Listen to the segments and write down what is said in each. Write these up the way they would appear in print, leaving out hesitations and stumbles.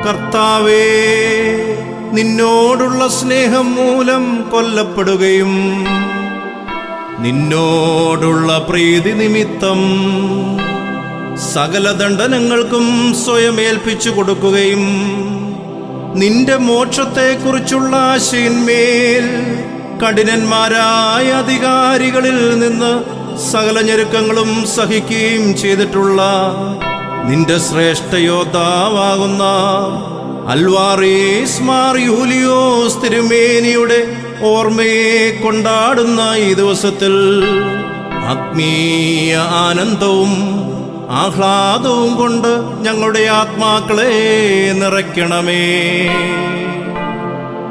കർത്താവേ, നിന്നോടുള്ള സ്നേഹം മൂലം കൊല്ലപ്പെടുകയും നിന്നോടുള്ള പ്രീതി നിമിത്തം സകല ദണ്ഡനങ്ങൾക്കും സ്വയം ഏൽപ്പിച്ചു കൊടുക്കുകയും നിന്റെ മോക്ഷത്തെക്കുറിച്ചുള്ള ആശയിന്മേൽ കഠിനന്മാരായ അധികാരികളിൽ നിന്ന് സകല ഞെരുക്കങ്ങളും സഹിക്കുകയും ചെയ്തിട്ടുള്ള നിന്റെ ശ്രേഷ്ഠ യോദ്ധാവാകുന്ന അൽവാറീസ് മാർ യൂലിയോസ് തിരുമേനിയുടെ ഓർമ്മയെ കൊണ്ടാടുന്ന ഈ ദിവസത്തിൽ ആത്മീയ ആനന്ദവും ആഹ്ലാദവും കൊണ്ട് ഞങ്ങളുടെ ആത്മാക്കളെ നിറയ്ക്കണമേ.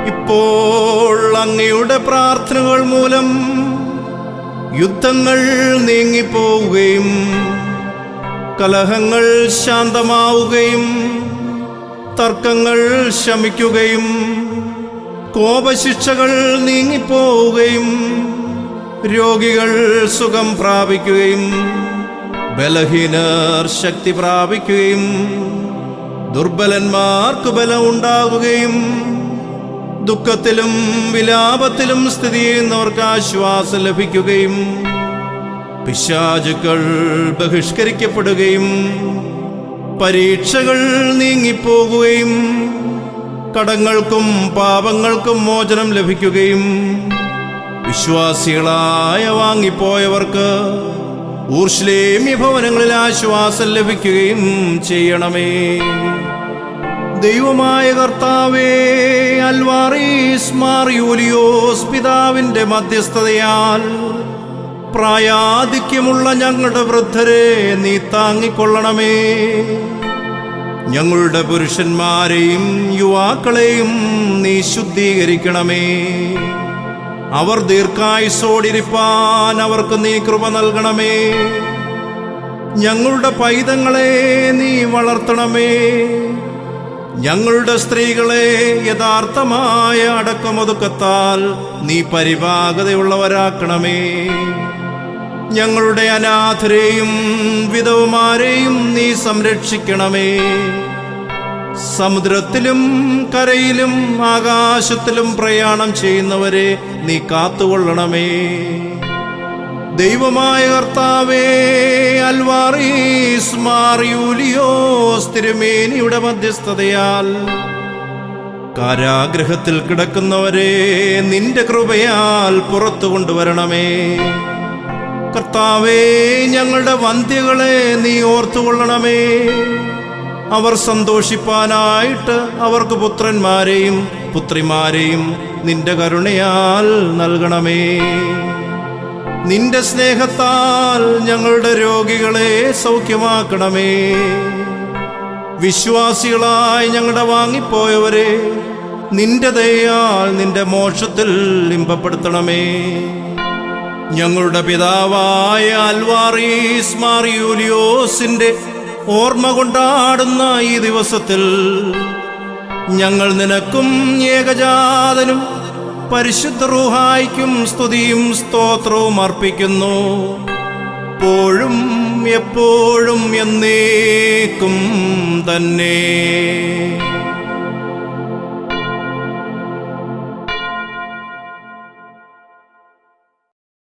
ഇപ്പോൾ അങ്ങയുടെ പ്രാർത്ഥനകൾ മൂലം യുദ്ധങ്ങൾ നീങ്ങിപ്പോവുകയും കലഹങ്ങൾ ശാന്തമാവുകയും തർക്കങ്ങൾ ശമിക്കുകയും കോപശിക്ഷകൾ നീങ്ങിപ്പോവുകയും രോഗികൾ സുഖം പ്രാപിക്കുകയും ബലഹീനർ ശക്തി പ്രാപിക്കുകയും ദുർബലന്മാർക്ക് ബലം ഉണ്ടാകുകയും ദുഃഖത്തിലും വിലാപത്തിലും സ്ഥിതി ചെയ്യുന്നവർക്ക് ആശ്വാസം ലഭിക്കുകയും പിശാചുക്കൾ ബഹിഷ്കരിക്കപ്പെടുകയും പരീക്ഷകൾ നീങ്ങിപ്പോകുകയും കടങ്ങൾക്കും പാപങ്ങൾക്കും മോചനം ലഭിക്കുകയും വിശ്വാസികളായ വാങ്ങിപ്പോയവർക്ക് ഊർശ്ലേമ്യ ഭവനങ്ങളിൽ ആശ്വാസം ലഭിക്കുകയും ചെയ്യണമേ. ദൈവമായ കർത്താവേ, അൽവാറീസ് മാർ യൂലിയോസ് പിതാവിന്റെ മധ്യസ്ഥതയാൽ പ്രായാധിക്യമുള്ള ഞങ്ങളുടെ വൃദ്ധരെ നീ താങ്ങിക്കൊള്ളണമേ. ഞങ്ങളുടെ പുരുഷന്മാരെയും യുവാക്കളെയും നീ ശുദ്ധീകരിക്കണമേ. അവർ ദീർഘായുസ്സോടിരിപ്പാൻ അവർക്ക് നീ കൃപ നൽകണമേ. ഞങ്ങളുടെ പൈതങ്ങളെ നീ വളർത്തണമേ. ഞങ്ങളുടെ സ്ത്രീകളെ യഥാർത്ഥമായ അടക്കമൊതുക്കത്താൽ നീ പരിപാകതയുള്ളവരാക്കണമേ. ഞങ്ങളുടെ അനാഥരെയും വിധവമാരെയും നീ സംരക്ഷിക്കണമേ. സമുദ്രത്തിലും കരയിലും ആകാശത്തിലും പ്രയാണം ചെയ്യുന്നവരെ നീ കാത്തുകൊള്ളണമേ. ദൈവമായ കർത്താവേ, അൽവാറീസ് മാർ യൂലിയോസ് തിരുമേനിയുടെ മധ്യസ്ഥതയാൽ കാരാഗൃഹത്തിൽ കിടക്കുന്നവരെ നിന്റെ കൃപയാൽ പുറത്തു കൊണ്ടുവരണമേ. കർത്താവേ, ഞങ്ങളുടെ വന്ധ്യകളെ നീ ഓർത്തുകൊള്ളണമേ. അവർ സന്തോഷിപ്പാനായിട്ട് അവർക്ക് പുത്രന്മാരെയും പുത്രിമാരെയും നിന്റെ കരുണയാൽ നൽകണമേ. നിന്റെ സ്നേഹത്താൽ ഞങ്ങളുടെ രോഗികളെ സൗഖ്യമാക്കണമേ. വിശ്വാസികളായി ഞങ്ങളുടെ വാങ്ങിപ്പോയവരെ നിന്റെ ദയയാൽ നിന്റെ മോക്ഷത്തിൽ ഇമ്പപ്പെടുത്തണമേ. ഞങ്ങളുടെ പിതാവായ അൽവാറീസ് മാർ യൂലിയോസിന്റെ ഓർമ്മ കൊണ്ടാടുന്ന ഈ ദിവസത്തിൽ ഞങ്ങൾ നിനക്കും ഏകജാതനും പരിശുദ്ധ റൂഹായിക്കും സ്തുതിയും സ്തോത്രവും അർപ്പിക്കുന്നു. എപ്പോഴും എപ്പോഴും എന്നേക്കും തന്നെ.